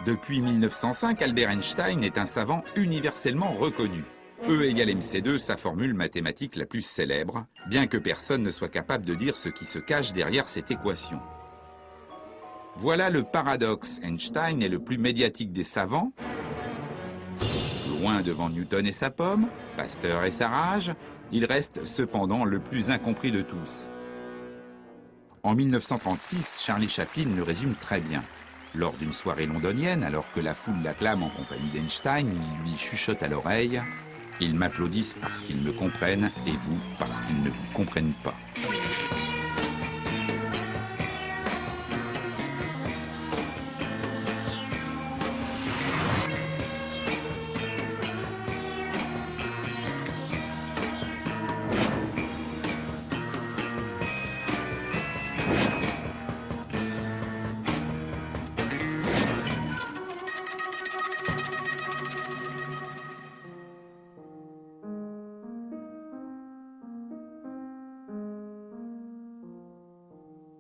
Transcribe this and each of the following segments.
Depuis 1905, Albert Einstein est un savant universellement reconnu. E égale mc2, sa formule mathématique la plus célèbre, bien que personne ne soit capable de dire ce qui se cache derrière cette équation. Voilà le paradoxe. Einstein est le plus médiatique des savants, loin devant Newton et sa pomme, Pasteur et sa rage, il reste cependant le plus incompris de tous. En 1936, Charlie Chaplin le résume très bien. Lors d'une soirée londonienne, alors que la foule l'acclame en compagnie d'Einstein, il lui chuchote à l'oreille « Ils m'applaudissent parce qu'ils me comprennent et vous parce qu'ils ne vous comprennent pas ».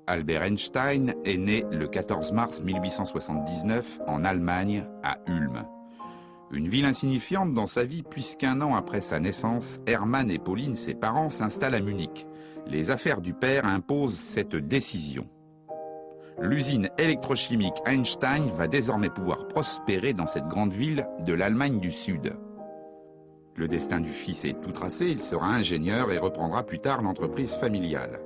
Albert Einstein est né le 14 mars 1879 en Allemagne, à Ulm. Une ville insignifiante dans sa vie puisqu'un an après sa naissance, Hermann et Pauline, ses parents, s'installent à Munich. Les affaires du père imposent cette décision. L'usine électrochimique Einstein va désormais pouvoir prospérer dans cette grande ville de l'Allemagne du Sud. Le destin du fils est tout tracé, il sera ingénieur et reprendra plus tard l'entreprise familiale.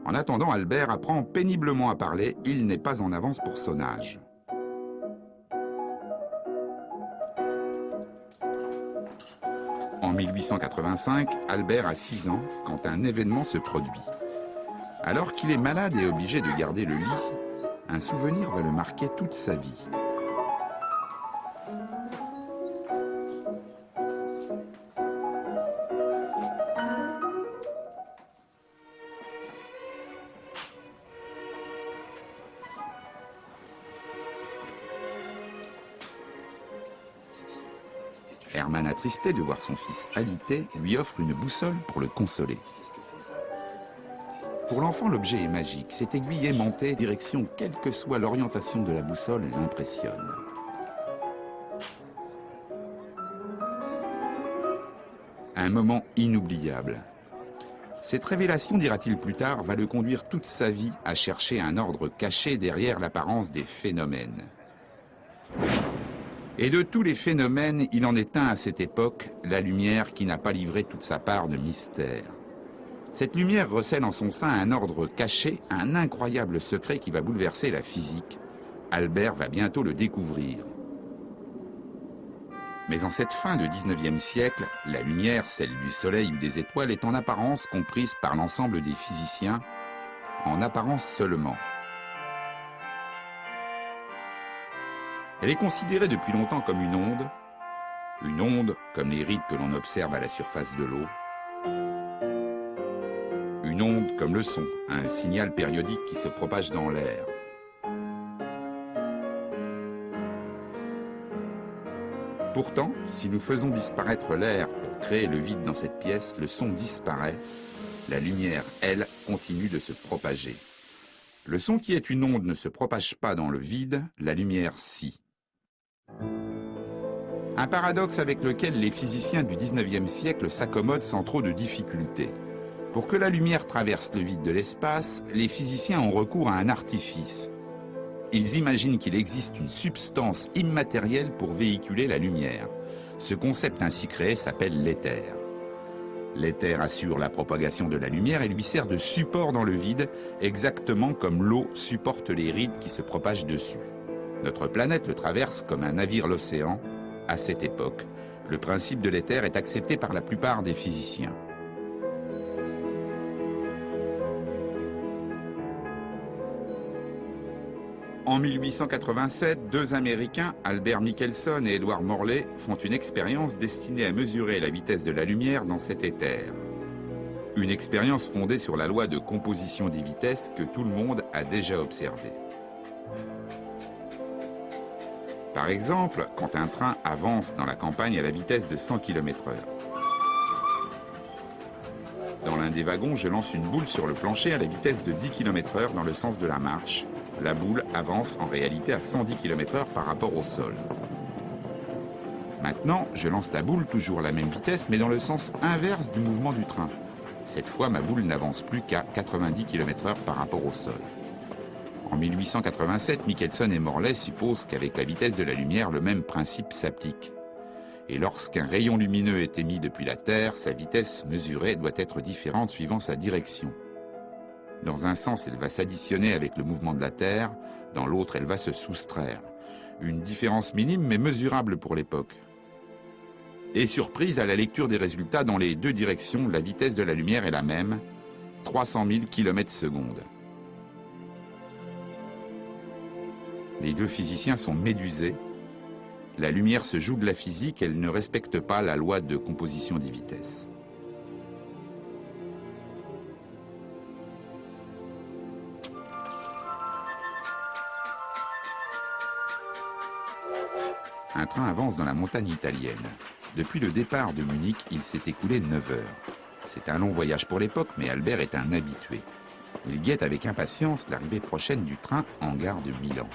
En attendant, Albert apprend péniblement à parler, il n'est pas en avance pour son âge. En 1885, Albert a 6 ans quand un événement se produit. Alors qu'il est malade et obligé de garder le lit, un souvenir va le marquer toute sa vie. Hermann, attristé de voir son fils alité, lui offre une boussole pour le consoler. Pour l'enfant, l'objet est magique. Cette aiguille aimantée, direction quelle que soit l'orientation de la boussole, l'impressionne. Un moment inoubliable. Cette révélation, dira-t-il plus tard, va le conduire toute sa vie à chercher un ordre caché derrière l'apparence des phénomènes. Et de tous les phénomènes, il en est un à cette époque, la lumière qui n'a pas livré toute sa part de mystère. Cette lumière recèle en son sein un ordre caché, un incroyable secret qui va bouleverser la physique. Albert va bientôt le découvrir. Mais en cette fin de 19e siècle, la lumière, celle du soleil ou des étoiles, est en apparence comprise par l'ensemble des physiciens, en apparence seulement. Elle est considérée depuis longtemps comme une onde comme les rides que l'on observe à la surface de l'eau, une onde comme le son, un signal périodique qui se propage dans l'air. Pourtant, si nous faisons disparaître l'air pour créer le vide dans cette pièce, le son disparaît, la lumière, elle, continue de se propager. Le son qui est une onde ne se propage pas dans le vide, la lumière si. Un paradoxe avec lequel les physiciens du 19e siècle s'accommodent sans trop de difficultés. Pour que la lumière traverse le vide de l'espace, les physiciens ont recours à un artifice. Ils imaginent qu'il existe une substance immatérielle pour véhiculer la lumière. Ce concept ainsi créé s'appelle l'éther. L'éther assure la propagation de la lumière et lui sert de support dans le vide, exactement comme l'eau supporte les rides qui se propagent dessus. Notre planète le traverse comme un navire l'océan. À cette époque, le principe de l'éther est accepté par la plupart des physiciens. En 1887, 2 Américains, Albert Michelson et Edward Morley, font une expérience destinée à mesurer la vitesse de la lumière dans cet éther. Une expérience fondée sur la loi de composition des vitesses que tout le monde a déjà observée. Par exemple, quand un train avance dans la campagne à la vitesse de 100 km/h. Dans l'un des wagons, je lance une boule sur le plancher à la vitesse de 10 km/h dans le sens de la marche. La boule avance en réalité à 110 km/h par rapport au sol. Maintenant, je lance la boule toujours à la même vitesse, mais dans le sens inverse du mouvement du train. Cette fois, ma boule n'avance plus qu'à 90 km/h par rapport au sol. En 1887, Michelson et Morley supposent qu'avec la vitesse de la lumière, le même principe s'applique. Et lorsqu'un rayon lumineux est émis depuis la Terre, sa vitesse mesurée doit être différente suivant sa direction. Dans un sens, elle va s'additionner avec le mouvement de la Terre, dans l'autre, elle va se soustraire. Une différence minime mais mesurable pour l'époque. Et surprise à la lecture des résultats, dans les deux directions, la vitesse de la lumière est la même, 300 000 km/s. Les deux physiciens sont médusés. La lumière se joue de la physique, elle ne respecte pas la loi de composition des vitesses. Un train avance dans la montagne italienne. Depuis le départ de Munich, il s'est écoulé 9 heures. C'est un long voyage pour l'époque, mais Albert est un habitué. Il guette avec impatience l'arrivée prochaine du train en gare de Milan.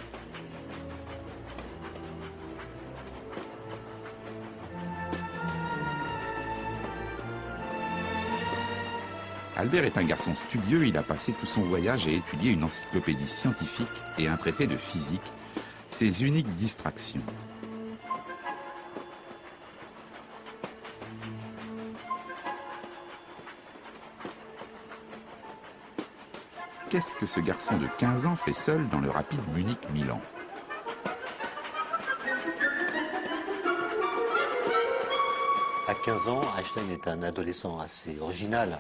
Albert est un garçon studieux, il a passé tout son voyage à étudier une encyclopédie scientifique et un traité de physique, ses uniques distractions. Qu'est-ce que ce garçon de 15 ans fait seul dans le rapide Munich-Milan? À 15 ans, Einstein est un adolescent assez original.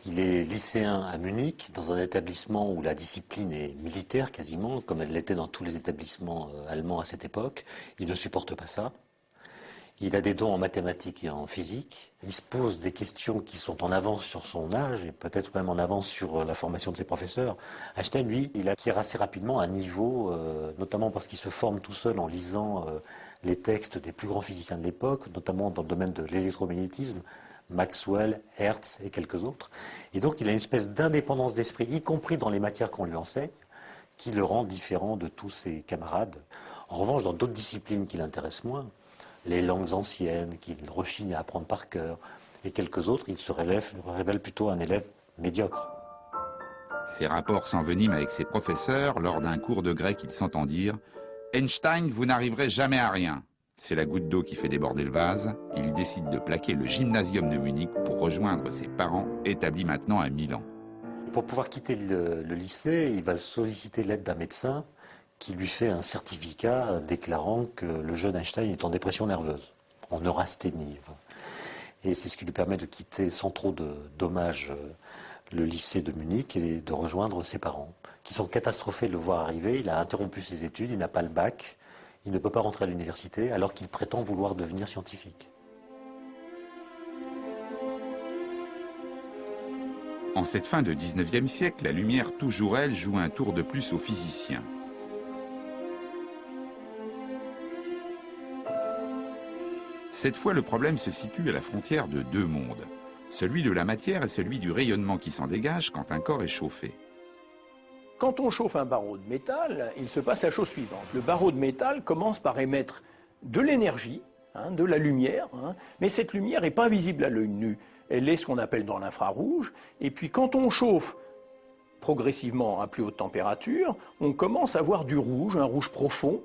Il est lycéen à Munich, dans un établissement où la discipline est militaire quasiment, comme elle l'était dans tous les établissements allemands à cette époque. Il ne supporte pas ça. Il a des dons en mathématiques et en physique. Il se pose des questions qui sont en avance sur son âge et peut-être même en avance sur la formation de ses professeurs. Einstein, lui, il acquiert assez rapidement un niveau, notamment parce qu'il se forme tout seul en lisant les textes des plus grands physiciens de l'époque, notamment dans le domaine de l'électromagnétisme, Maxwell, Hertz et quelques autres. Et donc il a une espèce d'indépendance d'esprit, y compris dans les matières qu'on lui enseigne, qui le rend différent de tous ses camarades. En revanche, dans d'autres disciplines qui l'intéressent moins, les langues anciennes, qu'il rechigne à apprendre par cœur, et quelques autres, il se révèle plutôt un élève médiocre. Ses rapports s'enveniment avec ses professeurs. Lors d'un cours de grec, il s'entend dire « Einstein, vous n'arriverez jamais à rien ». C'est la goutte d'eau qui fait déborder le vase. Il décide de plaquer le gymnasium de Munich pour rejoindre ses parents, établis maintenant à Milan. Pour pouvoir quitter le lycée, il va solliciter l'aide d'un médecin qui lui fait un certificat déclarant que le jeune Einstein est en dépression nerveuse, en neurasthénie. Et c'est ce qui lui permet de quitter sans trop de dommages le lycée de Munich et de rejoindre ses parents, qui sont catastrophés de le voir arriver. Il a interrompu ses études, il n'a pas le bac, il ne peut pas rentrer à l'université alors qu'il prétend vouloir devenir scientifique. En cette fin de 19e siècle, la lumière, toujours elle, joue un tour de plus aux physiciens. Cette fois, le problème se situe à la frontière de deux mondes, celui de la matière et celui du rayonnement qui s'en dégage quand un corps est chauffé. Quand on chauffe un barreau de métal, il se passe la chose suivante. Le barreau de métal commence par émettre de l'énergie, de la lumière, mais cette lumière n'est pas visible à l'œil nu. Elle est ce qu'on appelle dans l'infrarouge. Et puis quand on chauffe progressivement à plus haute température, on commence à voir du rouge, un rouge profond,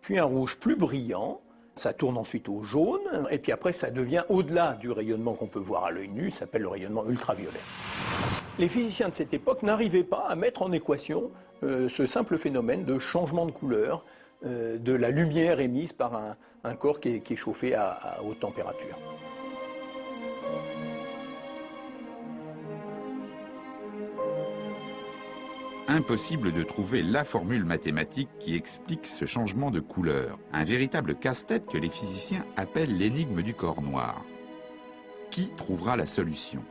puis un rouge plus brillant. Ça tourne ensuite au jaune, et puis après ça devient au-delà du rayonnement qu'on peut voir à l'œil nu, ça s'appelle le rayonnement ultraviolet. Les physiciens de cette époque n'arrivaient pas à mettre en équation ce simple phénomène de changement de couleur de la lumière émise par un corps qui est chauffé à haute température. Impossible de trouver la formule mathématique qui explique ce changement de couleur. Un véritable casse-tête que les physiciens appellent l'énigme du corps noir. Qui trouvera la solution?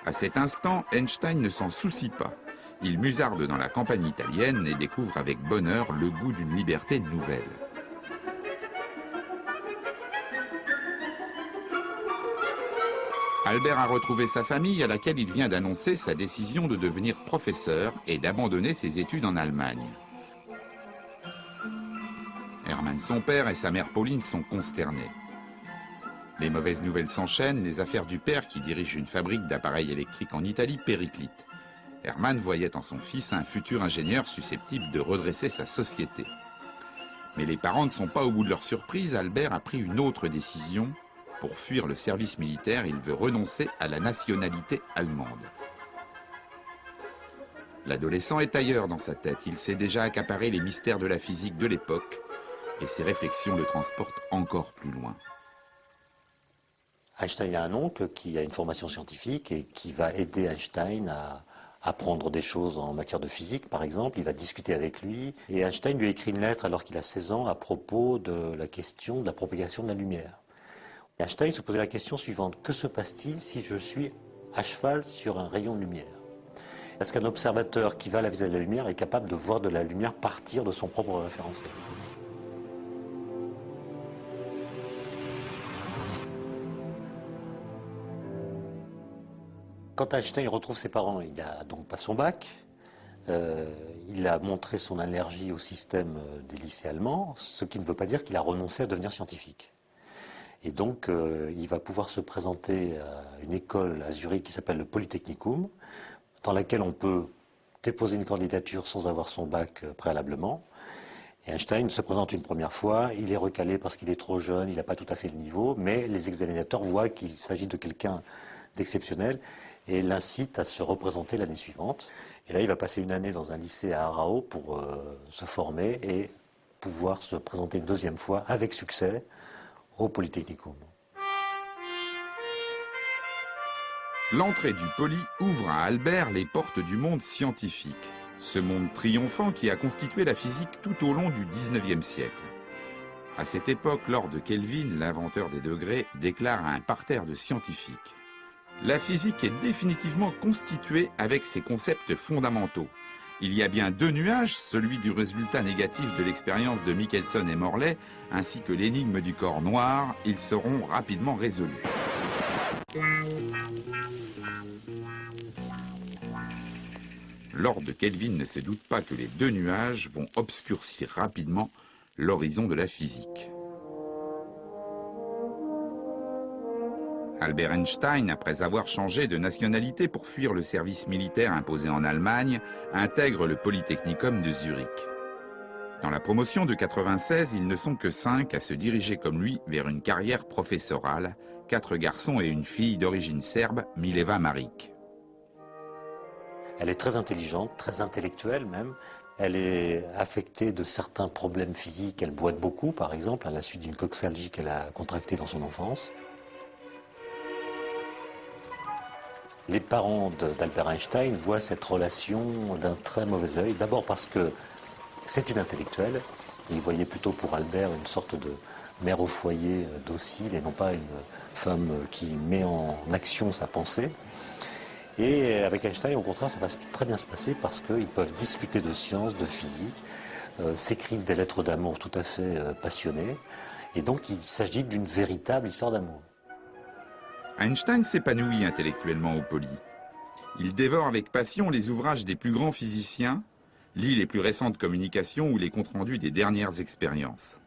À cet instant, Einstein ne s'en soucie pas. Il musarde dans la campagne italienne et découvre avec bonheur le goût d'une liberté nouvelle. Albert a retrouvé sa famille à laquelle il vient d'annoncer sa décision de devenir professeur et d'abandonner ses études en Allemagne. Hermann, son père, et sa mère Pauline sont consternés. Les mauvaises nouvelles s'enchaînent, les affaires du père qui dirige une fabrique d'appareils électriques en Italie périclitent. Hermann voyait en son fils un futur ingénieur susceptible de redresser sa société. Mais les parents ne sont pas au bout de leur surprise. Albert a pris une autre décision. Pour fuir le service militaire, il veut renoncer à la nationalité allemande. L'adolescent est ailleurs dans sa tête. Il sait déjà accaparer les mystères de la physique de l'époque et ses réflexions le transportent encore plus loin. Einstein a un oncle qui a une formation scientifique et qui va aider Einstein à apprendre des choses en matière de physique, par exemple. Il va discuter avec lui. Et Einstein lui écrit une lettre alors qu'il a 16 ans à propos de la question de la propagation de la lumière. Et Einstein se posait la question suivante. Que se passe-t-il si je suis à cheval sur un rayon de lumière? Est-ce qu'un observateur qui va à la vitesse de la lumière est capable de voir de la lumière partir de son propre référentiel? Quand Einstein retrouve ses parents, il n'a donc pas son bac. Il a montré son allergie au système des lycées allemands, ce qui ne veut pas dire qu'il a renoncé à devenir scientifique. Et donc, il va pouvoir se présenter à une école à Zurich qui s'appelle le Polytechnicum, dans laquelle on peut déposer une candidature sans avoir son bac préalablement. Et Einstein se présente une première fois, il est recalé parce qu'il est trop jeune, il n'a pas tout à fait le niveau, mais les examinateurs voient qu'il s'agit de quelqu'un d'exceptionnel et l'incitent à se représenter l'année suivante. Et là, il va passer une année dans un lycée à Aarau pour se former et pouvoir se présenter une deuxième fois avec succès au Polytechnicum. L'entrée du Poly ouvre à Albert les portes du monde scientifique, ce monde triomphant qui a constitué la physique tout au long du XIXe siècle. À cette époque, Lord Kelvin, l'inventeur des degrés, déclare à un parterre de scientifiques: la physique est définitivement constituée avec ses concepts fondamentaux. Il y a bien deux nuages, celui du résultat négatif de l'expérience de Michelson et Morley, ainsi que l'énigme du corps noir. Ils seront rapidement résolus. Lord Kelvin ne se doute pas que les deux nuages vont obscurcir rapidement l'horizon de la physique. Albert Einstein, après avoir changé de nationalité pour fuir le service militaire imposé en Allemagne, intègre le Polytechnicum de Zurich. Dans la promotion de 96, ils ne sont que 5 à se diriger comme lui vers une carrière professorale, 4 garçons et une fille d'origine serbe, Mileva Marić. Elle est très intelligente, très intellectuelle même. Elle est affectée de certains problèmes physiques. Elle boite beaucoup, par exemple, à la suite d'une coxalgie qu'elle a contractée dans son enfance. Les parents d'Albert Einstein voient cette relation d'un très mauvais œil. D'abord parce que c'est une intellectuelle. Et ils voyaient plutôt pour Albert une sorte de mère au foyer docile et non pas une femme qui met en action sa pensée. Et avec Einstein, au contraire, ça va très bien se passer parce qu'ils peuvent discuter de sciences, de physique, s'écrivent des lettres d'amour tout à fait passionnées. Et donc, il s'agit d'une véritable histoire d'amour. Einstein s'épanouit intellectuellement au Poly. Il dévore avec passion les ouvrages des plus grands physiciens, lit les plus récentes communications ou les comptes rendus des dernières expériences.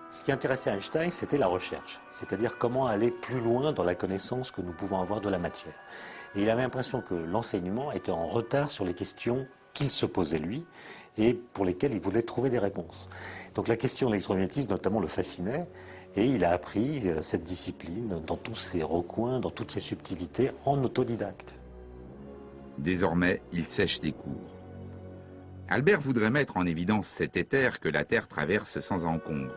Ce qui intéressait Einstein, c'était la recherche, c'est-à-dire comment aller plus loin dans la connaissance que nous pouvons avoir de la matière. Et il avait l'impression que l'enseignement était en retard sur les questions qu'il se posait lui et pour lesquelles il voulait trouver des réponses. Donc la question de l'électromagnétisme notamment le fascinait et il a appris cette discipline dans tous ses recoins, dans toutes ses subtilités en autodidacte. Désormais, il sèche des cours. Albert voudrait mettre en évidence cet éther que la Terre traverse sans encombre.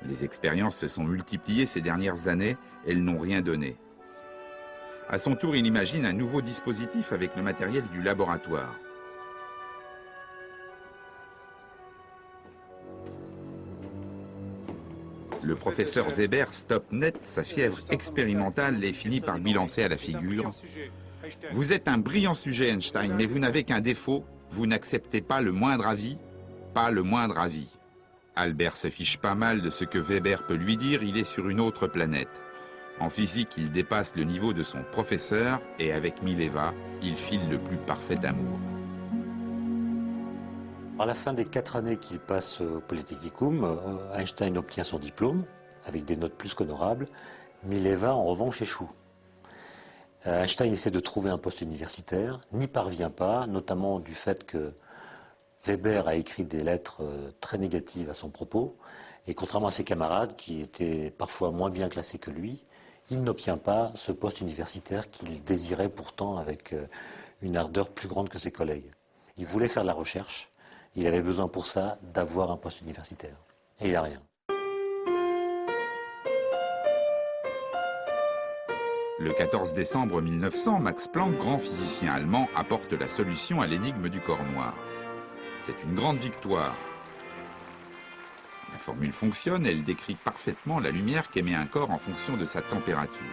Les expériences se sont multipliées ces dernières années, elles n'ont rien donné. À son tour, il imagine un nouveau dispositif avec le matériel du laboratoire. Le professeur Weber stoppe net sa fièvre expérimentale et finit par lui lancer à la figure: « Vous êtes un brillant sujet, Einstein, mais vous n'avez qu'un défaut, vous n'acceptez pas le moindre avis, pas le moindre avis. » Albert se fiche pas mal de ce que Weber peut lui dire, il est sur une autre planète. En physique, il dépasse le niveau de son professeur et avec Mileva, il file le plus parfait amour. À la fin des 4 années qu'il passe au Polytechnicum, Einstein obtient son diplôme avec des notes plus qu'honorables. Mileva, en revanche, échoue. Einstein essaie de trouver un poste universitaire, n'y parvient pas, notamment du fait que Weber a écrit des lettres très négatives à son propos. Et contrairement à ses camarades, qui étaient parfois moins bien classés que lui, il n'obtient pas ce poste universitaire qu'il désirait pourtant avec une ardeur plus grande que ses collègues. Il voulait faire de la recherche, il avait besoin pour ça d'avoir un poste universitaire. Et il n'a rien. Le 14 décembre 1900, Max Planck, grand physicien allemand, apporte la solution à l'énigme du corps noir. C'est une grande victoire. La formule fonctionne, elle décrit parfaitement la lumière qu'émet un corps en fonction de sa température.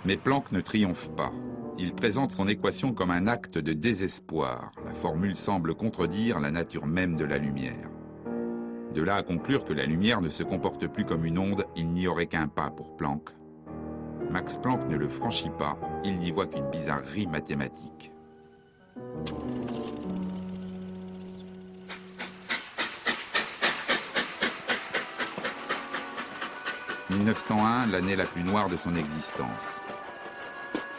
Mais Planck ne triomphe pas. Il présente son équation comme un acte de désespoir. La formule semble contredire la nature même de la lumière. De là à conclure que la lumière ne se comporte plus comme une onde, il n'y aurait qu'un pas pour Planck. Max Planck ne le franchit pas, il n'y voit qu'une bizarrerie mathématique. « 1901, l'année la plus noire de son existence.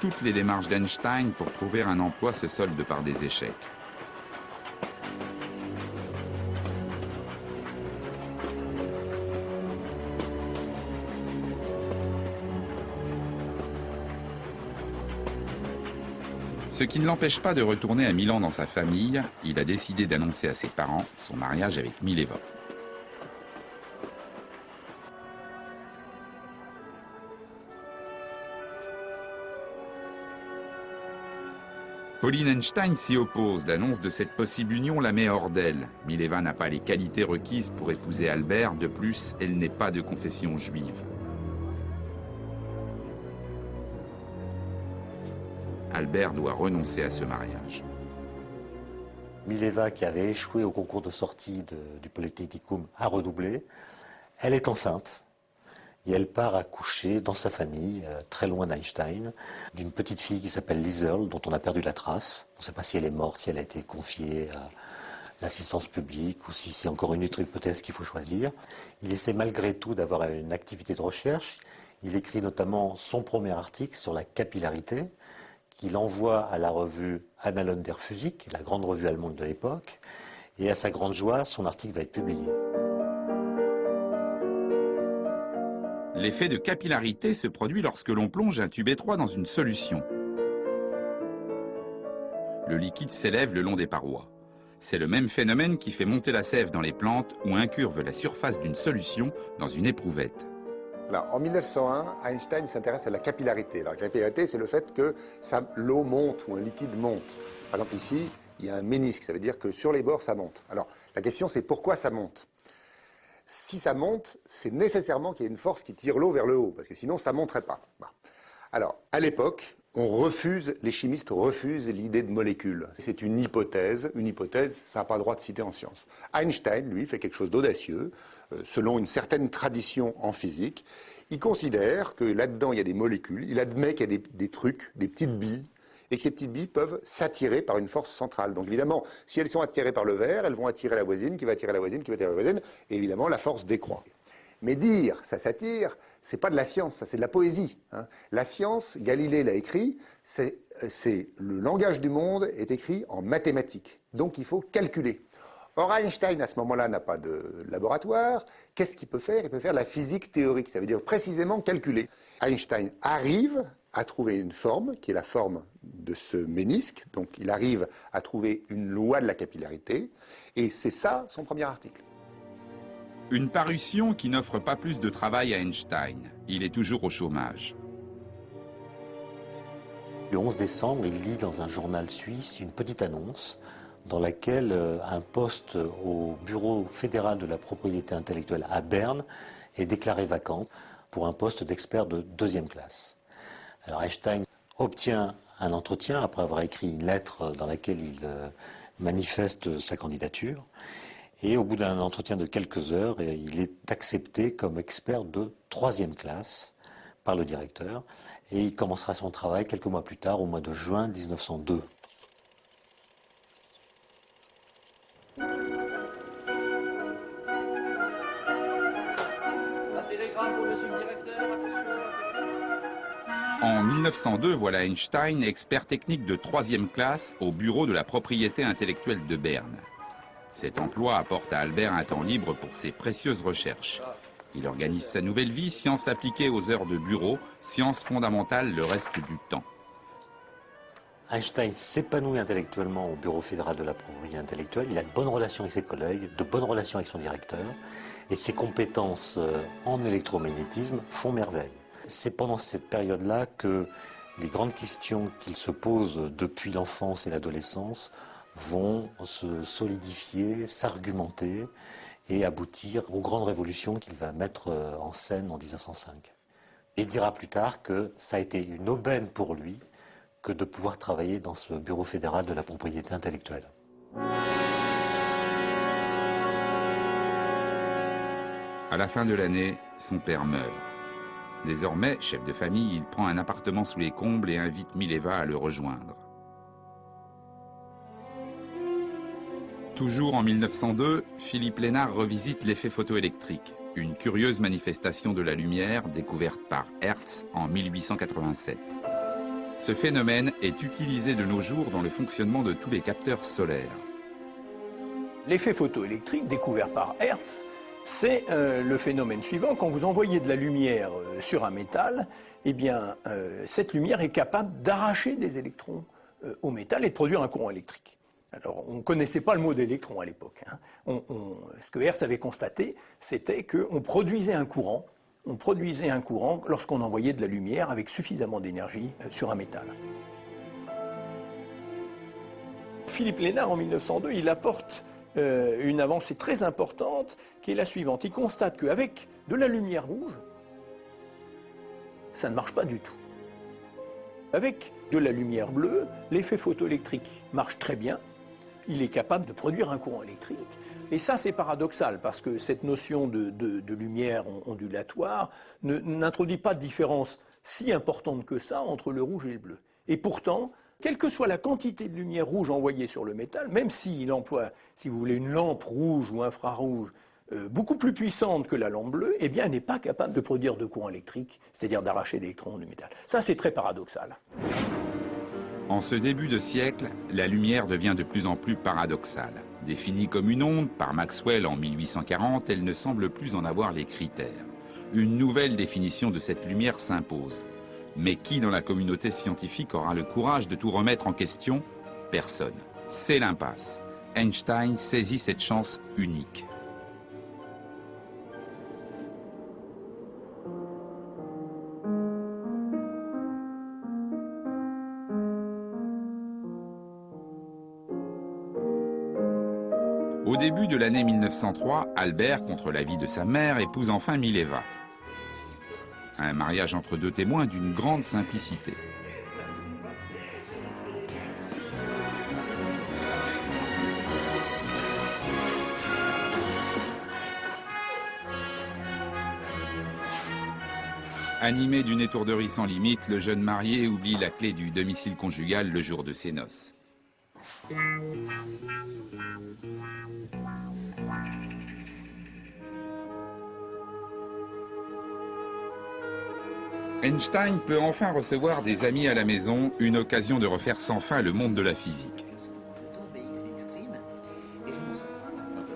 Toutes les démarches d'Einstein pour trouver un emploi se soldent par des échecs. Ce qui ne l'empêche pas de retourner à Milan dans sa famille, il a décidé d'annoncer à ses parents son mariage avec Mileva. Pauline Einstein s'y oppose. L'annonce de cette possible union la met hors d'elle. Mileva n'a pas les qualités requises pour épouser Albert. De plus, elle n'est pas de confession juive. Albert doit renoncer à ce mariage. Mileva, qui avait échoué au concours de sortie du Polytechnicum, a redoublé. Elle est enceinte. Et elle part accoucher dans sa famille, très loin d'Einstein, d'une petite fille qui s'appelle Liesel, dont on a perdu la trace. On ne sait pas si elle est morte, si elle a été confiée à l'assistance publique ou si c'est encore une autre hypothèse qu'il faut choisir. Il essaie malgré tout d'avoir une activité de recherche. Il écrit notamment son premier article sur la capillarité, qu'il envoie à la revue Annalen der Physik, la grande revue allemande de l'époque. Et à sa grande joie, son article va être publié. L'effet de capillarité se produit lorsque l'on plonge un tube étroit dans une solution. Le liquide s'élève le long des parois. C'est le même phénomène qui fait monter la sève dans les plantes ou incurve la surface d'une solution dans une éprouvette. Alors, en 1901, Einstein s'intéresse à la capillarité. Alors, la capillarité, c'est le fait que l'eau monte ou un liquide monte. Par exemple, ici, il y a un ménisque, ça veut dire que sur les bords, ça monte. Alors, la question, c'est pourquoi ça monte? Si ça monte, c'est nécessairement qu'il y ait une force qui tire l'eau vers le haut, parce que sinon, ça ne monterait pas. Bon. Alors, à l'époque, les chimistes refusent l'idée de molécules. C'est une hypothèse, ça n'a pas le droit de citer en science. Einstein, lui, fait quelque chose d'audacieux, selon une certaine tradition en physique. Il considère que là-dedans, il y a des molécules, il admet qu'il y a des trucs, des petites billes, et que ces petites billes peuvent s'attirer par une force centrale. Donc évidemment, si elles sont attirées par le verre, elles vont attirer la voisine, qui va attirer la voisine, qui va attirer la voisine, et évidemment, la force décroît. Mais dire ça s'attire, c'est pas de la science, ça c'est de la poésie. Hein. La science, Galilée l'a écrit, c'est le langage du monde est écrit en mathématiques. Donc il faut calculer. Or Einstein, à ce moment-là, n'a pas de laboratoire. Qu'est-ce qu'il peut faire? Il peut faire la physique théorique, ça veut dire précisément calculer. Einstein arrive à trouver une forme, qui est la forme de ce ménisque. Donc il arrive à trouver une loi de la capillarité. Et c'est ça son premier article. Une parution qui n'offre pas plus de travail à Einstein. Il est toujours au chômage. Le 11 décembre, il lit dans un journal suisse une petite annonce dans laquelle un poste au bureau fédéral de la propriété intellectuelle à Berne est déclaré vacant pour un poste d'expert de 2e classe. Alors Einstein obtient un entretien après avoir écrit une lettre dans laquelle il manifeste sa candidature. Et au bout d'un entretien de quelques heures, il est accepté comme expert de 3e classe par le directeur. Et il commencera son travail quelques mois plus tard, au mois de juin 1902. Un télégramme pour monsieur le directeur, attention. En 1902, voilà Einstein, expert technique de 3e classe au bureau de la propriété intellectuelle de Berne. Cet emploi apporte à Albert un temps libre pour ses précieuses recherches. Il organise sa nouvelle vie, sciences appliquées aux heures de bureau, sciences fondamentales le reste du temps. Einstein s'épanouit intellectuellement au bureau fédéral de la propriété intellectuelle. Il a de bonnes relations avec ses collègues, de bonnes relations avec son directeur. Et ses compétences en électromagnétisme font merveille. C'est pendant cette période-là que les grandes questions qu'il se pose depuis l'enfance et l'adolescence vont se solidifier, s'argumenter et aboutir aux grandes révolutions qu'il va mettre en scène en 1905. Il dira plus tard que ça a été une aubaine pour lui que de pouvoir travailler dans ce bureau fédéral de la propriété intellectuelle. À la fin de l'année, son père meurt. Désormais, chef de famille, il prend un appartement sous les combles et invite Mileva à le rejoindre. Toujours en 1902, Philippe Lénard revisite l'effet photoélectrique, une curieuse manifestation de la lumière découverte par Hertz en 1887. Ce phénomène est utilisé de nos jours dans le fonctionnement de tous les capteurs solaires. L'effet photoélectrique découvert par Hertz, c'est le phénomène suivant. Quand vous envoyez de la lumière sur un métal, eh bien, cette lumière est capable d'arracher des électrons au métal et de produire un courant électrique. Alors, on ne connaissait pas le mot d'électron à l'époque. Ce que Hertz avait constaté, c'était qu'on produisait un courant. On produisait un courant lorsqu'on envoyait de la lumière avec suffisamment d'énergie sur un métal. Philippe Lénard, en 1902, il apporte une avancée très importante qui est la suivante. Il constate qu'avec de la lumière rouge, ça ne marche pas du tout. Avec de la lumière bleue, l'effet photoélectrique marche très bien. Il est capable de produire un courant électrique. Et ça, c'est paradoxal, parce que cette notion de lumière ondulatoire n'introduit pas de différence si importante que ça entre le rouge et le bleu. Et pourtant, quelle que soit la quantité de lumière rouge envoyée sur le métal, même s'il emploie, si vous voulez, une lampe rouge ou infrarouge beaucoup plus puissante que la lampe bleue, eh bien, elle n'est pas capable de produire de courant électrique, c'est-à-dire d'arracher l'électron du métal. Ça, c'est très paradoxal. En ce début de siècle, la lumière devient de plus en plus paradoxale. Définie comme une onde par Maxwell en 1840, elle ne semble plus en avoir les critères. Une nouvelle définition de cette lumière s'impose. Mais qui dans la communauté scientifique aura le courage de tout remettre en question? Personne. C'est l'impasse. Einstein saisit cette chance unique. Au début de l'année 1903, Albert, contre l'avis de sa mère, épouse enfin Mileva. Un mariage entre deux témoins d'une grande simplicité. Animé d'une étourderie sans limite, le jeune marié oublie la clé du domicile conjugal le jour de ses noces. Einstein peut enfin recevoir des amis à la maison, une occasion de refaire sans fin le monde de la physique.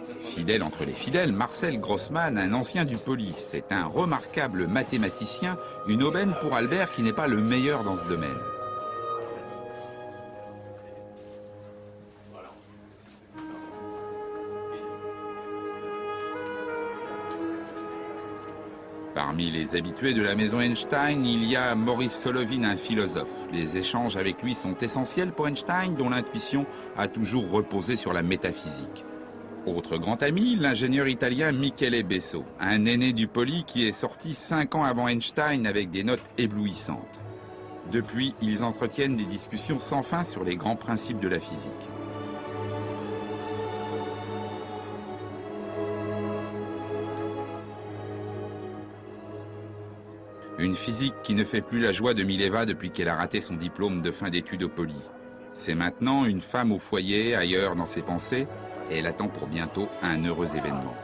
Fidèle entre les fidèles, Marcel Grossmann, un ancien du Police, c'est un remarquable mathématicien, une aubaine pour Albert qui n'est pas le meilleur dans ce domaine. Parmi les habitués de la maison Einstein, il y a Maurice Solovin, un philosophe. Les échanges avec lui sont essentiels pour Einstein, dont l'intuition a toujours reposé sur la métaphysique. Autre grand ami, l'ingénieur italien Michele Besso, un aîné du Poli qui est sorti 5 ans avant Einstein avec des notes éblouissantes. Depuis, ils entretiennent des discussions sans fin sur les grands principes de la physique. Une physique qui ne fait plus la joie de Mileva depuis qu'elle a raté son diplôme de fin d'études au Poly. C'est maintenant une femme au foyer, ailleurs dans ses pensées, et elle attend pour bientôt un heureux événement.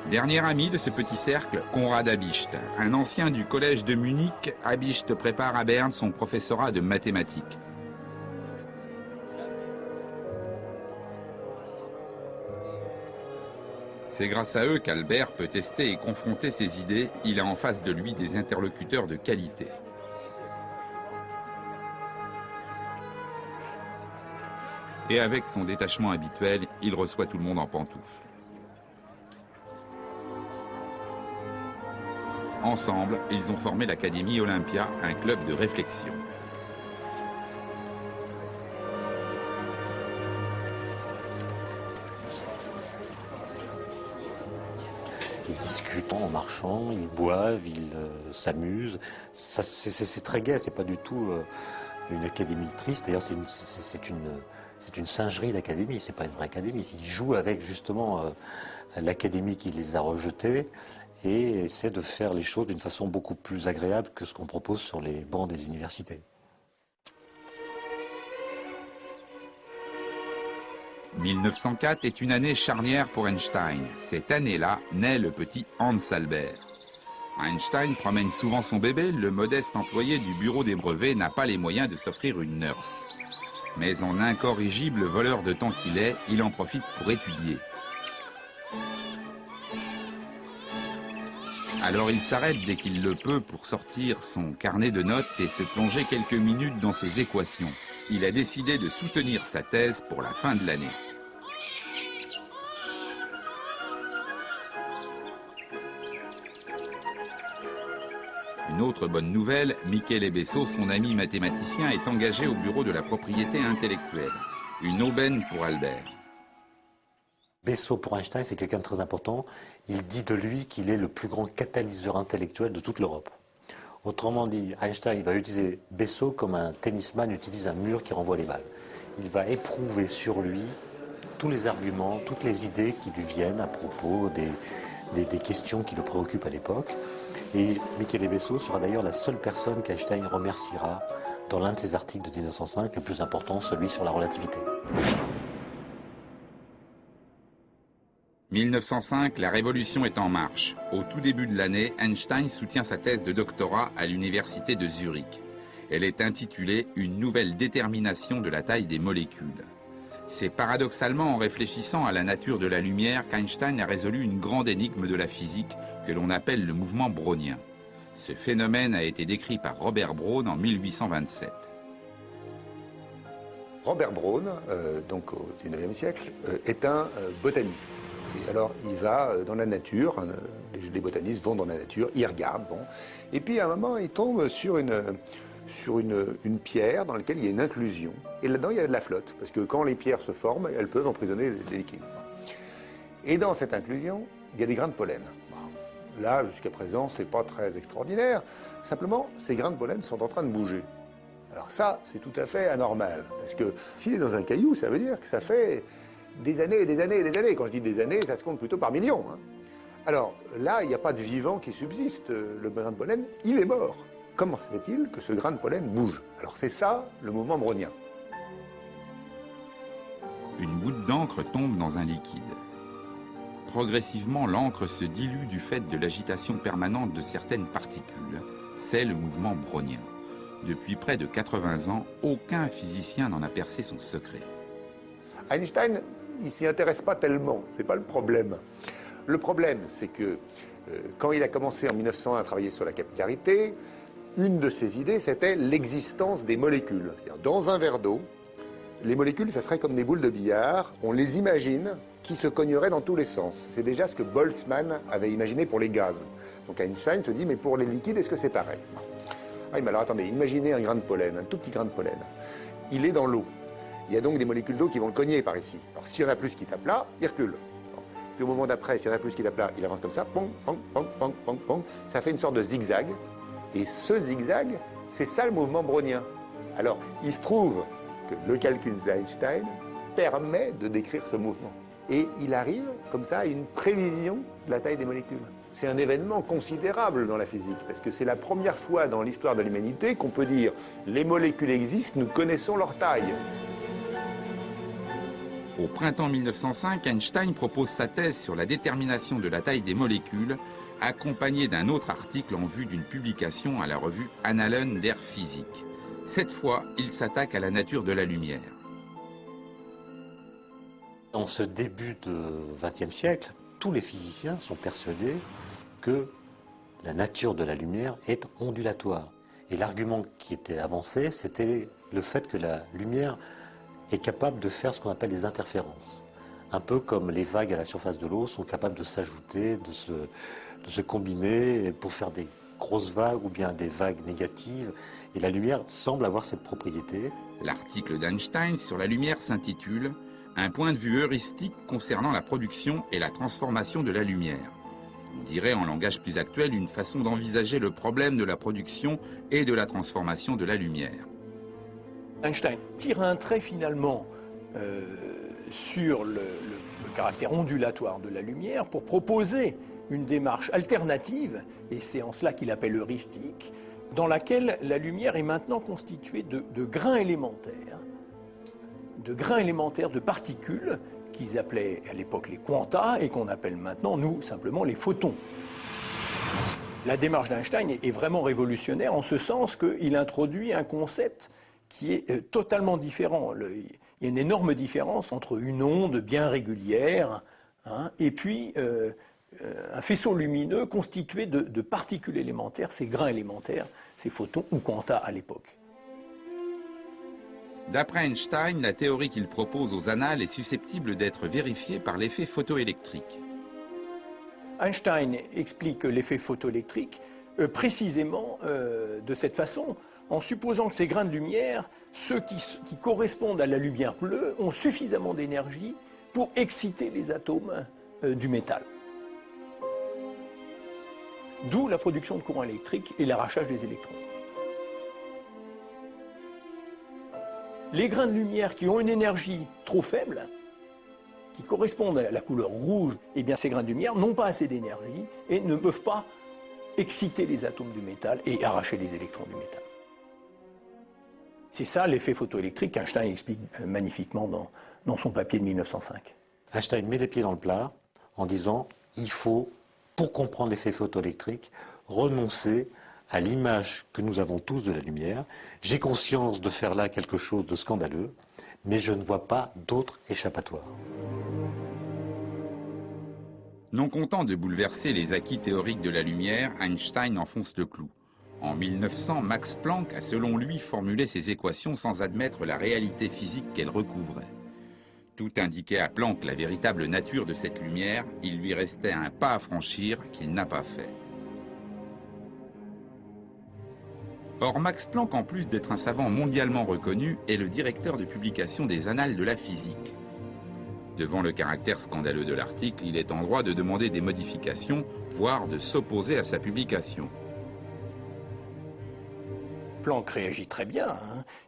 Dernier ami de ce petit cercle, Konrad Habicht, un ancien du collège de Munich. Habicht prépare à Berne son professorat de mathématiques. C'est grâce à eux qu'Albert peut tester et confronter ses idées. Il a en face de lui des interlocuteurs de qualité. Et avec son détachement habituel, il reçoit tout le monde en pantoufles. Ensemble, ils ont formé l'Académie Olympia, un club de réflexion. Ils discutent en marchant, ils boivent, ils s'amusent. C'est très gai, c'est pas du tout une académie triste. D'ailleurs, c'est une singerie d'académie, c'est pas une vraie académie. Ils jouent avec justement l'académie qui les a rejetés et essaient de faire les choses d'une façon beaucoup plus agréable que ce qu'on propose sur les bancs des universités. « 1904 est une année charnière pour Einstein. Cette année-là naît le petit Hans Albert. Einstein promène souvent son bébé, le modeste employé du bureau des brevets n'a pas les moyens de s'offrir une nurse. Mais en incorrigible voleur de temps qu'il est, il en profite pour étudier. Alors il s'arrête dès qu'il le peut pour sortir son carnet de notes et se plonger quelques minutes dans ses équations. Il a décidé de soutenir sa thèse pour la fin de l'année. Une autre bonne nouvelle, Michele Besso, son ami mathématicien, est engagé au bureau de la propriété intellectuelle. Une aubaine pour Albert. Besso, pour Einstein, c'est quelqu'un de très important. Il dit de lui qu'il est le plus grand catalyseur intellectuel de toute l'Europe. Autrement dit, Einstein va utiliser Besso comme un tennisman utilise un mur qui renvoie les balles. Il va éprouver sur lui tous les arguments, toutes les idées qui lui viennent à propos des questions qui le préoccupent à l'époque. Et Michele Besso sera d'ailleurs la seule personne qu'Einstein remerciera dans l'un de ses articles de 1905, le plus important, celui sur la relativité. 1905, la révolution est en marche. Au tout début de l'année, Einstein soutient sa thèse de doctorat à l'université de Zurich. Elle est intitulée « Une nouvelle détermination de la taille des molécules ». C'est paradoxalement en réfléchissant à la nature de la lumière qu'Einstein a résolu une grande énigme de la physique que l'on appelle le mouvement brownien. Ce phénomène a été décrit par Robert Brown en 1827. Robert Brown, donc au XIXe siècle, est un botaniste. Et alors, il va dans la nature, les botanistes vont dans la nature, ils regardent, bon. Et puis, à un moment, il tombe sur une pierre dans laquelle il y a une inclusion. Et là-dedans, il y a de la flotte, parce que quand les pierres se forment, elles peuvent emprisonner des liquides. Et dans cette inclusion, il y a des grains de pollen. Bon, là, jusqu'à présent, c'est pas très extraordinaire. Simplement, ces grains de pollen sont en train de bouger. Alors ça, c'est tout à fait anormal, parce que s'il est dans un caillou, ça veut dire que ça fait des années et des années et des années. Quand je dis des années, ça se compte plutôt par millions. Hein. Alors là, il n'y a pas de vivant qui subsiste. Le grain de pollen, il est mort. Comment se fait-il que ce grain de pollen bouge? Alors c'est ça, le mouvement brownien. Une goutte d'encre tombe dans un liquide. Progressivement, l'encre se dilue du fait de l'agitation permanente de certaines particules. C'est le mouvement brownien. Depuis près de 80 ans, aucun physicien n'en a percé son secret. Einstein, il ne s'y intéresse pas tellement, c'est pas le problème. Le problème, c'est que quand il a commencé en 1901 à travailler sur la capillarité, une de ses idées, c'était l'existence des molécules. C'est-à-dire, dans un verre d'eau, les molécules, ça serait comme des boules de billard, on les imagine qui se cogneraient dans tous les sens. C'est déjà ce que Boltzmann avait imaginé pour les gaz. Donc Einstein se dit, mais pour les liquides, est-ce que c'est pareil? Ah, mais alors attendez, imaginez un grain de pollen, un tout petit grain de pollen. Il est dans l'eau. Il y a donc des molécules d'eau qui vont le cogner par ici. Alors s'il y en a plus qui tapent là, il recule. Bon. Puis au moment d'après, s'il y en a plus qui tapent là, il avance comme ça, pong, pong, pong, pong, pong, pong. Ça fait une sorte de zigzag. Et ce zigzag, c'est ça le mouvement brownien. Alors, il se trouve que le calcul d'Einstein permet de décrire ce mouvement. et il arrive comme ça à une prévision de la taille des molécules. C'est un événement considérable dans la physique, parce que c'est la première fois dans l'histoire de l'humanité qu'on peut dire les molécules existent, nous connaissons leur taille. Au printemps 1905, Einstein propose sa thèse sur la détermination de la taille des molécules, accompagné d'un autre article en vue d'une publication à la revue Annalen der Physik. Cette fois, il s'attaque à la nature de la lumière. Dans ce début de XXe siècle, tous les physiciens sont persuadés que la nature de la lumière est ondulatoire. Et l'argument qui était avancé, c'était le fait que la lumière est capable de faire ce qu'on appelle des interférences. Un peu comme les vagues à la surface de l'eau sont capables de s'ajouter, de se combiner pour faire des grosses vagues ou bien des vagues négatives. Et la lumière semble avoir cette propriété. L'article d'Einstein sur la lumière s'intitule « Un point de vue heuristique concernant la production et la transformation de la lumière ». On dirait en langage plus actuel une façon d'envisager le problème de la production et de la transformation de la lumière. Einstein tire un trait finalement sur le caractère ondulatoire de la lumière pour proposer une démarche alternative, et c'est en cela qu'il appelle heuristique, dans laquelle la lumière est maintenant constituée de grains élémentaires, de particules qu'ils appelaient à l'époque les quanta et qu'on appelle maintenant, nous, simplement les photons. La démarche d'Einstein est vraiment révolutionnaire en ce sens qu'il introduit un concept qui est totalement différent. Il y a une énorme différence entre une onde bien régulière et puis un faisceau lumineux constitué de particules élémentaires, ces grains élémentaires, ces photons ou quanta à l'époque. D'après Einstein, la théorie qu'il propose aux annales est susceptible d'être vérifiée par l'effet photoélectrique. Einstein explique l'effet photoélectrique précisément de cette façon, en supposant que ces grains de lumière, ceux qui correspondent à la lumière bleue, ont suffisamment d'énergie pour exciter les atomes du métal. D'où la production de courant électrique et l'arrachage des électrons. Les grains de lumière qui ont une énergie trop faible, qui correspondent à la couleur rouge, eh bien ces grains de lumière n'ont pas assez d'énergie et ne peuvent pas exciter les atomes du métal et arracher les électrons du métal. C'est ça l'effet photoélectrique qu'Einstein explique magnifiquement dans son papier de 1905. Einstein met les pieds dans le plat en disant il faut, pour comprendre l'effet photoélectrique, renoncer à l'image que nous avons tous de la lumière. J'ai conscience de faire là quelque chose de scandaleux, mais je ne vois pas d'autre échappatoire. Non content de bouleverser les acquis théoriques de la lumière, Einstein enfonce le clou. En 1900, Max Planck a selon lui formulé ses équations sans admettre la réalité physique qu'elles recouvraient. Tout indiquait à Planck la véritable nature de cette lumière, il lui restait un pas à franchir qu'il n'a pas fait. Or, Max Planck, en plus d'être un savant mondialement reconnu, est le directeur de publication des Annales de la physique. Devant le caractère scandaleux de l'article, il est en droit de demander des modifications, voire de s'opposer à sa publication. Planck réagit très bien,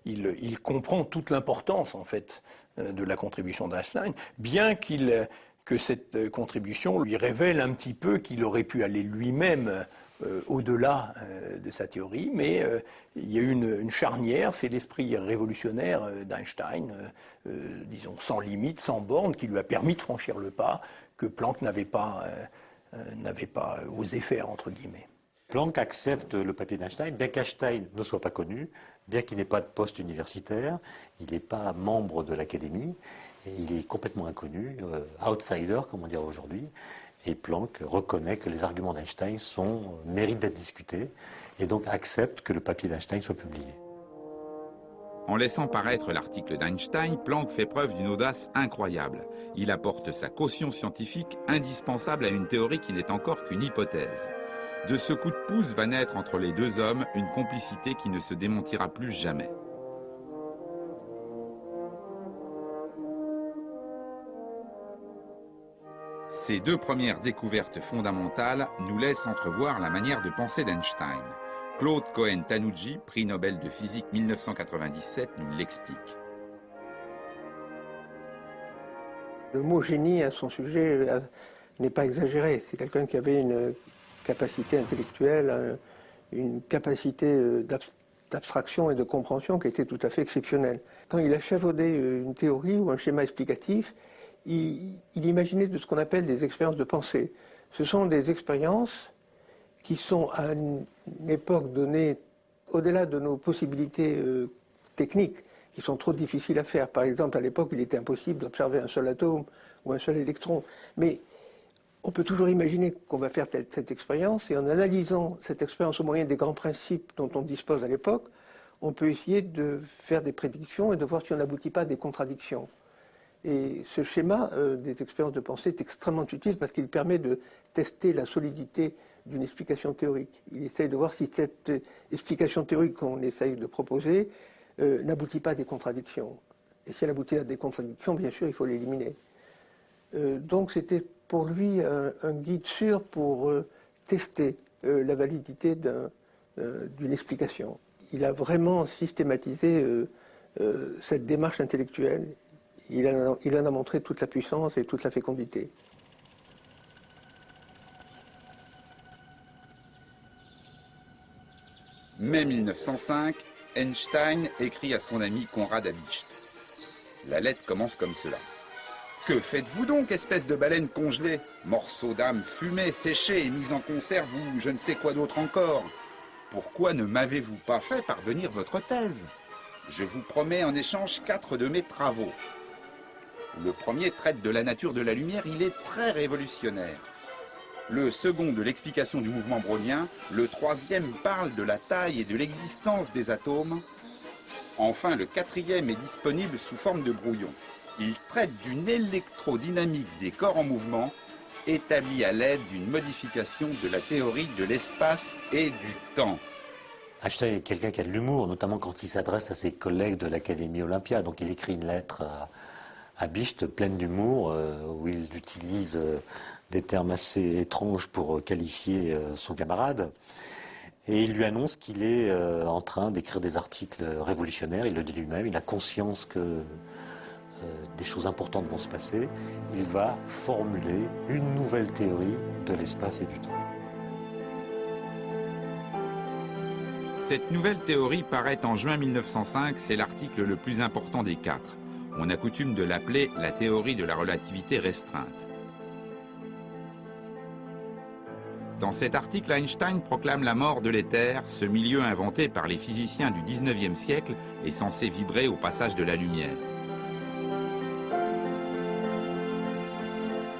il comprend toute l'importance en fait de la contribution d'Einstein, bien que cette contribution lui révèle un petit peu qu'il aurait pu aller lui-même au-delà de sa théorie, mais il y a eu une charnière, c'est l'esprit révolutionnaire d'Einstein, disons sans limite, sans borne, qui lui a permis de franchir le pas que Planck n'avait pas osé faire, entre guillemets. Planck accepte le papier d'Einstein, bien qu'Einstein ne soit pas connu, bien qu'il n'ait pas de poste universitaire, il n'est pas membre de l'académie, il est complètement inconnu, outsider, comme on dirait aujourd'hui. Et Planck reconnaît que les arguments d'Einstein méritent d'être discutés et donc accepte que le papier d'Einstein soit publié. En laissant paraître l'article d'Einstein, Planck fait preuve d'une audace incroyable. Il apporte sa caution scientifique indispensable à une théorie qui n'est encore qu'une hypothèse. De ce coup de pouce va naître entre les deux hommes une complicité qui ne se démentira plus jamais. Ces deux premières découvertes fondamentales nous laissent entrevoir la manière de penser d'Einstein. Claude Cohen-Tanucci, prix Nobel de physique 1997, nous l'explique. Le mot génie à son sujet n'est pas exagéré. C'est quelqu'un qui avait une capacité intellectuelle, une capacité d'abstraction et de compréhension qui était tout à fait exceptionnelle. Quand il a chapeauté une théorie ou un schéma explicatif, il imaginait de ce qu'on appelle des expériences de pensée. Ce sont des expériences qui sont à une époque donnée au-delà de nos possibilités techniques, qui sont trop difficiles à faire. Par exemple, à l'époque, il était impossible d'observer un seul atome ou un seul électron. Mais on peut toujours imaginer qu'on va faire cette expérience, et en analysant cette expérience au moyen des grands principes dont on dispose à l'époque, on peut essayer de faire des prédictions et de voir si on n'aboutit pas à des contradictions. Et ce schéma des expériences de pensée est extrêmement utile parce qu'il permet de tester la solidité d'une explication théorique. Il essaye de voir si cette explication théorique qu'on essaye de proposer n'aboutit pas à des contradictions. Et si elle aboutit à des contradictions, bien sûr, il faut l'éliminer. Donc c'était pour lui un guide sûr pour tester la validité d'une explication. Il a vraiment systématisé cette démarche intellectuelle. Il en a montré toute la puissance et toute la fécondité. Mai 1905, Einstein écrit à son ami Konrad Habicht. La lettre commence comme cela. « Que faites-vous donc, espèce de baleine congelée? Morceau d'âme fumée, séchée et mise en conserve ou je ne sais quoi d'autre encore? Pourquoi ne m'avez-vous pas fait parvenir votre thèse? Je vous promets en échange 4 de mes travaux. Le premier traite de la nature de la lumière, il est très révolutionnaire. Le second de l'explication du mouvement brownien, le troisième parle de la taille et de l'existence des atomes. Enfin, le quatrième est disponible sous forme de brouillon. Il traite d'une électrodynamique des corps en mouvement, établie à l'aide d'une modification de la théorie de l'espace et du temps. » Einstein est quelqu'un qui a de l'humour, notamment quand il s'adresse à ses collègues de l'Académie Olympia. Donc il écrit une lettre à Habicht pleine d'humour, où il utilise des termes assez étranges pour qualifier son camarade. Et il lui annonce qu'il est en train d'écrire des articles révolutionnaires, il le dit lui-même, il a conscience que des choses importantes vont se passer. Il va formuler une nouvelle théorie de l'espace et du temps. Cette nouvelle théorie paraît en juin 1905, c'est l'article le plus important des 4. On a coutume de l'appeler la théorie de la relativité restreinte. Dans cet article, Einstein proclame la mort de l'éther, ce milieu inventé par les physiciens du 19e siècle et censé vibrer au passage de la lumière.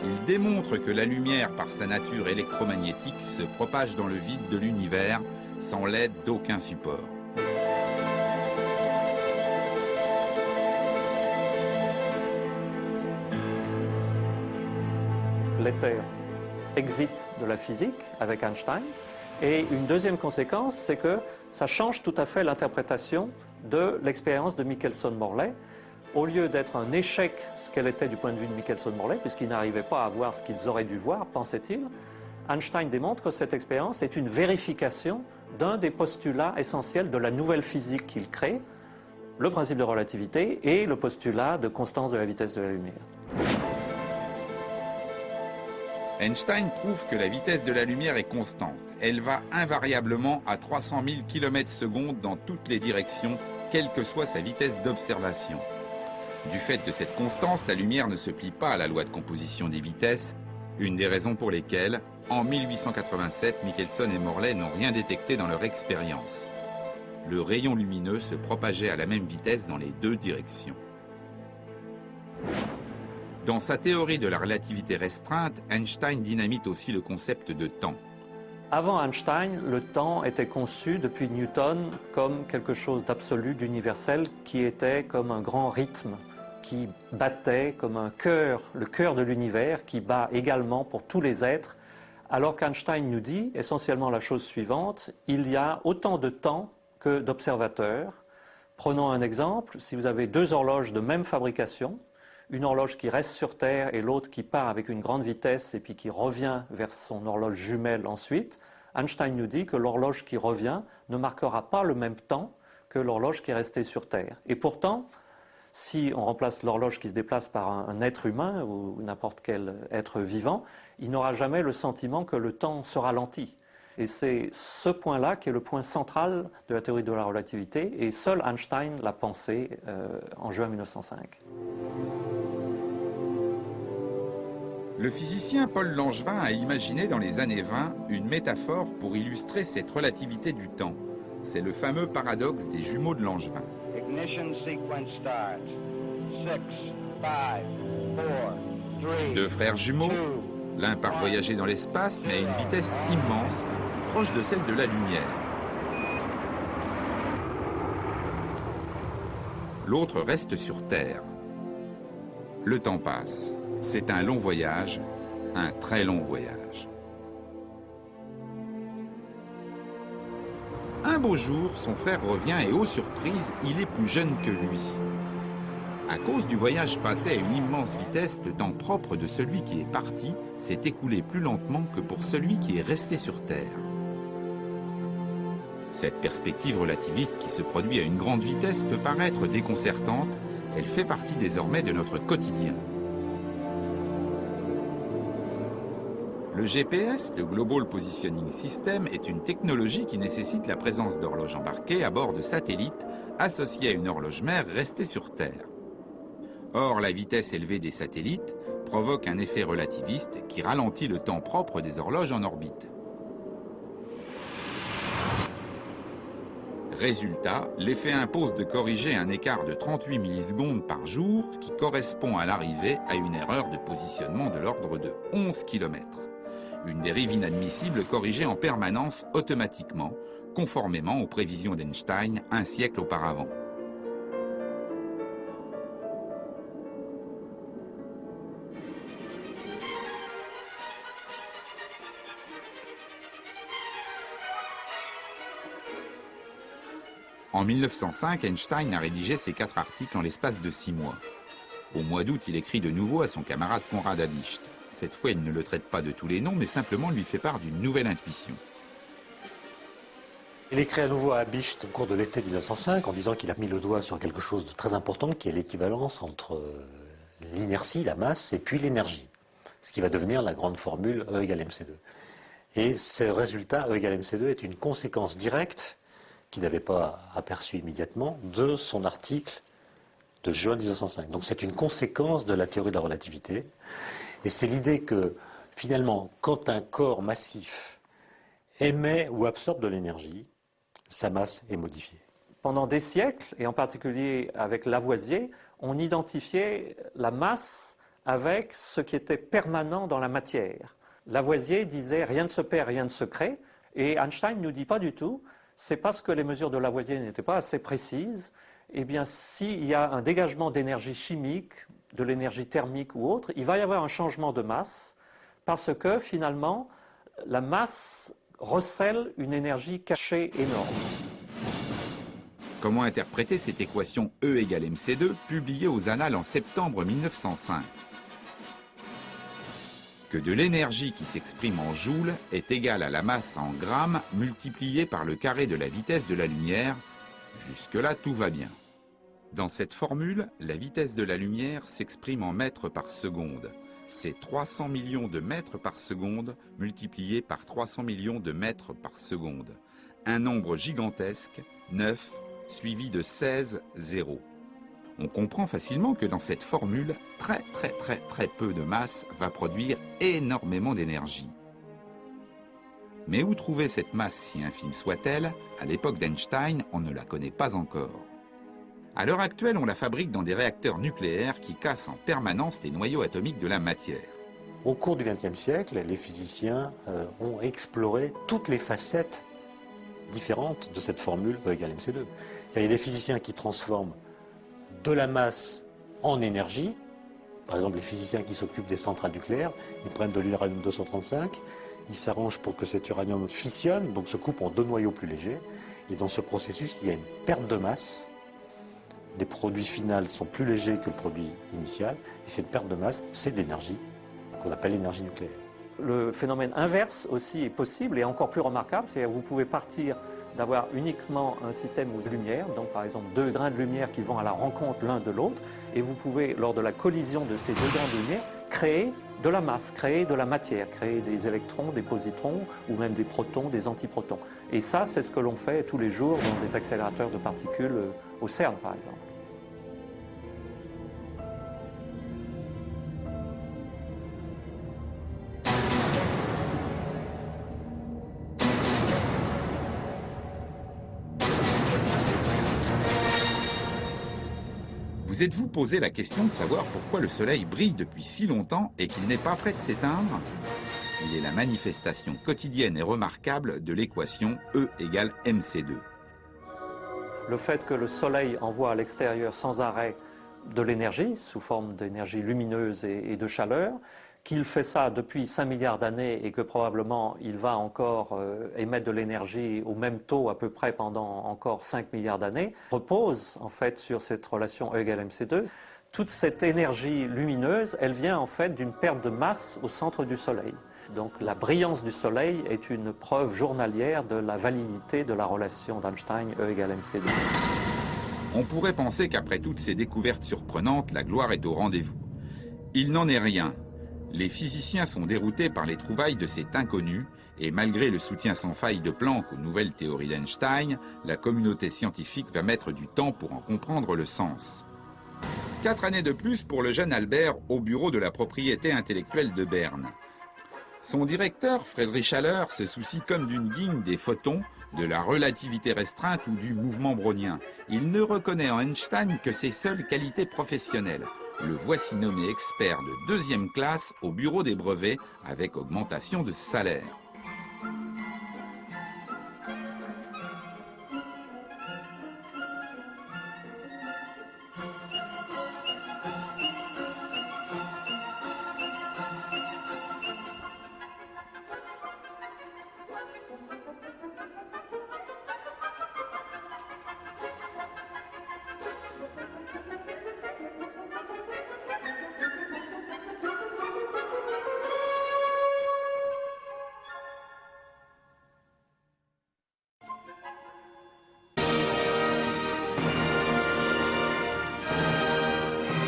Il démontre que la lumière, par sa nature électromagnétique, se propage dans le vide de l'univers sans l'aide d'aucun support. L'éther exit de la physique avec Einstein, et une deuxième conséquence, c'est que ça change tout à fait l'interprétation de l'expérience de Michelson-Morley. Au lieu d'être un échec, ce qu'elle était du point de vue de Michelson-Morley, puisqu'ils n'arrivaient pas à voir ce qu'ils auraient dû voir, pensait-il, Einstein démontre que cette expérience est une vérification d'un des postulats essentiels de la nouvelle physique qu'il crée, le principe de relativité et le postulat de constance de la vitesse de la lumière. Einstein prouve que la vitesse de la lumière est constante. Elle va invariablement à 300 000 km/s dans toutes les directions, quelle que soit sa vitesse d'observation. Du fait de cette constance, la lumière ne se plie pas à la loi de composition des vitesses, une des raisons pour lesquelles, en 1887, Michelson et Morley n'ont rien détecté dans leur expérience. Le rayon lumineux se propageait à la même vitesse dans les deux directions. Dans sa théorie de la relativité restreinte, Einstein dynamite aussi le concept de temps. Avant Einstein, le temps était conçu depuis Newton comme quelque chose d'absolu, d'universel, qui était comme un grand rythme, qui battait comme un cœur, le cœur de l'univers, qui bat également pour tous les êtres, alors qu'Einstein nous dit essentiellement la chose suivante, il y a autant de temps que d'observateurs. Prenons un exemple, si vous avez deux horloges de même fabrication, une horloge qui reste sur Terre et l'autre qui part avec une grande vitesse et puis qui revient vers son horloge jumelle ensuite, Einstein nous dit que l'horloge qui revient ne marquera pas le même temps que l'horloge qui est restée sur Terre. Et pourtant, si on remplace l'horloge qui se déplace par un être humain ou n'importe quel être vivant, il n'aura jamais le sentiment que le temps se ralentit. Et c'est ce point-là qui est le point central de la théorie de la relativité, et seul Einstein l'a pensé en juin 1905. Le physicien Paul Langevin a imaginé dans les années 20 une métaphore pour illustrer cette relativité du temps. C'est le fameux paradoxe des jumeaux de Langevin. Ignition sequence starts. 6, 5, 4, 3, Deux frères jumeaux, l'un part voyager dans l'espace, mais à une vitesse immense, proche de celle de la lumière. L'autre reste sur Terre. Le temps passe. C'est un long voyage, un très long voyage. Un beau jour, son frère revient et, ô surprise, il est plus jeune que lui. À cause du voyage passé à une immense vitesse, le temps propre de celui qui est parti s'est écoulé plus lentement que pour celui qui est resté sur Terre. Cette perspective relativiste qui se produit à une grande vitesse peut paraître déconcertante, elle fait partie désormais de notre quotidien. Le GPS, le Global Positioning System, est une technologie qui nécessite la présence d'horloges embarquées à bord de satellites associées à une horloge mère restée sur Terre. Or, la vitesse élevée des satellites provoque un effet relativiste qui ralentit le temps propre des horloges en orbite. Résultat, l'effet impose de corriger un écart de 38 millisecondes par jour qui correspond à l'arrivée à une erreur de positionnement de l'ordre de 11 km. Une dérive inadmissible corrigée en permanence automatiquement, conformément aux prévisions d'Einstein un siècle auparavant. En 1905, Einstein a rédigé ses 4 articles en l'espace de 6 mois. Au mois d'août, il écrit de nouveau à son camarade Konrad Habicht. Cette fois, il ne le traite pas de tous les noms, mais simplement lui fait part d'une nouvelle intuition. Il écrit à nouveau à Habicht au cours de l'été 1905 en disant qu'il a mis le doigt sur quelque chose de très important qui est l'équivalence entre l'inertie, la masse, et puis l'énergie. Ce qui va devenir la grande formule E égale mc2. Et ce résultat E égale mc2 est une conséquence directe qu'il n'avait pas aperçue immédiatement de son article de juin 1905. Donc c'est une conséquence de la théorie de la relativité. Et c'est l'idée que, finalement, quand un corps massif émet ou absorbe de l'énergie, sa masse est modifiée. Pendant des siècles, et en particulier avec Lavoisier, on identifiait la masse avec ce qui était permanent dans la matière. Lavoisier disait « rien ne se perd, rien ne se crée », et Einstein ne nous dit pas du tout, c'est parce que les mesures de Lavoisier n'étaient pas assez précises. Eh bien, s'il y a un dégagement d'énergie chimique, de l'énergie thermique ou autre, il va y avoir un changement de masse parce que finalement, la masse recèle une énergie cachée énorme. Comment interpréter cette équation E égale mc2 publiée aux Annales en septembre 1905 ? Que de l'énergie qui s'exprime en joules est égale à la masse en grammes multipliée par le carré de la vitesse de la lumière. Jusque-là, tout va bien. Dans cette formule, la vitesse de la lumière s'exprime en mètres par seconde. C'est 300 millions de mètres par seconde multiplié par 300 millions de mètres par seconde. Un nombre gigantesque, 9, suivi de 16 zéros. On comprend facilement que dans cette formule, très peu de masse va produire énormément d'énergie. Mais où trouver cette masse si infime soit-elle? À l'époque d'Einstein, on ne la connaît pas encore. À l'heure actuelle, on la fabrique dans des réacteurs nucléaires qui cassent en permanence les noyaux atomiques de la matière. Au cours du XXe siècle, les physiciens ont exploré toutes les facettes différentes de cette formule E égale mc2. Il y a des physiciens qui transforment de la masse en énergie. Par exemple, les physiciens qui s'occupent des centrales nucléaires, ils prennent de l'uranium-235, ils s'arrangent pour que cet uranium fissionne, donc se coupe en 2 noyaux plus légers. Et dans ce processus, il y a une perte de masse. Les produits finaux sont plus légers que le produit initial. Et cette perte de masse, c'est de l'énergie, qu'on appelle l'énergie nucléaire. Le phénomène inverse aussi est possible et encore plus remarquable, c'est-à-dire que vous pouvez partir d'avoir uniquement un système de lumière, donc par exemple 2 grains de lumière qui vont à la rencontre l'un de l'autre, et vous pouvez, lors de la collision de ces 2 grains de lumière, créer de la masse, créer de la matière, créer des électrons, des positrons, ou même des protons, des antiprotons. Et ça, c'est ce que l'on fait tous les jours dans des accélérateurs de particules au CERN, par exemple. Vous êtes-vous posé la question de savoir pourquoi le Soleil brille depuis si longtemps et qu'il n'est pas prêt de s'éteindre? Il est la manifestation quotidienne et remarquable de l'équation E égale mc2. Le fait que le Soleil envoie à l'extérieur sans arrêt de l'énergie, sous forme d'énergie lumineuse et de chaleur, qu'il fait ça depuis 5 milliards d'années et que probablement il va encore émettre de l'énergie au même taux à peu près pendant encore 5 milliards d'années, repose en fait sur cette relation E égale mc2. Toute cette énergie lumineuse, elle vient en fait d'une perte de masse au centre du Soleil. Donc la brillance du Soleil est une preuve journalière de la validité de la relation d'Einstein E égale mc2. On pourrait penser qu'après toutes ces découvertes surprenantes, la gloire est au rendez-vous. Il n'en est rien. Les physiciens sont déroutés par les trouvailles de cet inconnu, et malgré le soutien sans faille de Planck aux nouvelles théories d'Einstein, la communauté scientifique va mettre du temps pour en comprendre le sens. 4 années de plus pour le jeune Albert au bureau de la propriété intellectuelle de Berne. Son directeur, Friedrich Haller, se soucie comme d'une guigne des photons, de la relativité restreinte ou du mouvement brownien. Il ne reconnaît en Einstein que ses seules qualités professionnelles. Le voici nommé expert de 2e classe au bureau des brevets avec augmentation de salaire.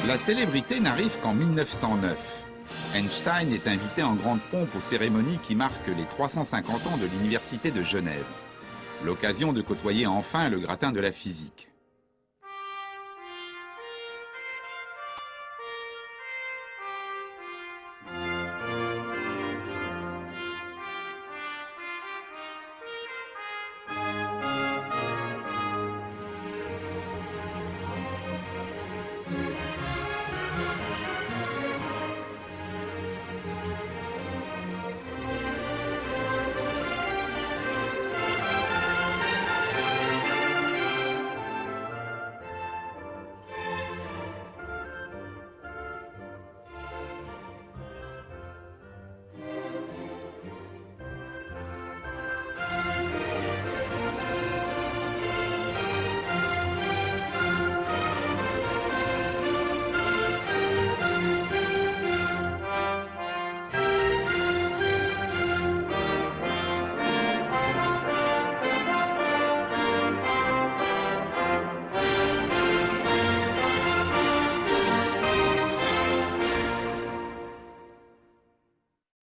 La célébrité n'arrive qu'en 1909. Einstein est invité en grande pompe aux cérémonies qui marquent les 350 ans de l'Université de Genève. L'occasion de côtoyer enfin le gratin de la physique.